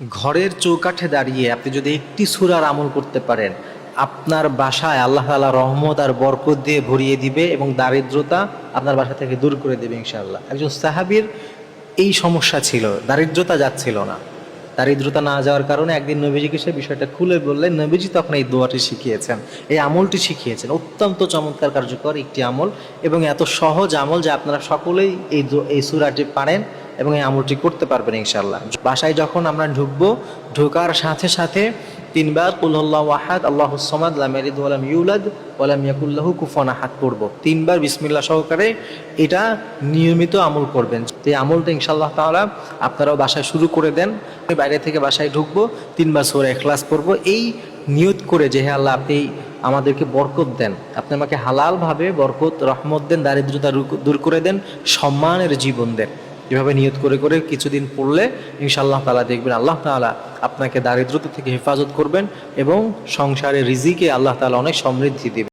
ঘরের চৌকাঠে দাঁড়িয়ে আপনি যদি একটি সূরার আমল করতে পারেন, আপনার বাসায় আল্লাহ তাআলা রহমত আর বরকত দিয়ে ভরিয়ে দিবে এবং দারিদ্রতা আপনার বাসা থেকে দূর করে দেবে ইনশাআল্লাহ। একজন সাহাবীর এই সমস্যা ছিল, দারিদ্রতা যাচ্ছিল না। দারিদ্রতা না যাওয়ার কারণে একদিন নবীজিকে সে বিষয়টা খুলে বললেন। নবীজি তখন এই দোয়াটি শিখিয়েছেন, এই আমলটি শিখিয়েছেন। অত্যন্ত চমৎকার কার্যকর একটি আমল এবং এত সহজ আমল যে আপনারা সকলেই এই সূরাটি পারেন এবং এই আমলটি করতে পারবেন ইনশাআল্লাহ। বাসায় যখন আমরা ঢুকবো, ঢোকার সাথে সাথে তিনবার কুল হুয়াল্লাহু আহাদ আল্লাহুস সামাদ লাম ইয়ালিদ ওয়া লাম ইউলাদ ওয়া লাম ইয়াকুল লাহু কুফুয়ান আহাদ পড়ব। তিনবার বিসমিল্লাহ সহকারে এটা নিয়মিত আমল করবেন। এই আমলটা ইনশাআল্লাহ তাআলা আপনারাও বাসায় শুরু করে দেন। বাইরে থেকে বাসায় ঢুকবো, তিনবার সূরা ইখলাস পড়ব, এই নিয়ত করে যে হে আল্লাহ আপনি আমাদেরকে বরকত দেন, আপনি আমাকে হালালভাবে বরকত রহমত দেন, দারিদ্রতা দূর করে দেন, সম্মানের জীবন দেন। এভাবে নিয়ত করে করে কিছুদিন পড়লে ইনশাআল্লাহ তাআলা দেখবেন আল্লাহ তাআলা আপনাকে দারিদ্রতা থেকে হেফাজত করবেন এবং সংসারে রিজিকে আল্লাহ তাআলা অনেক সমৃদ্ধি দিবেন।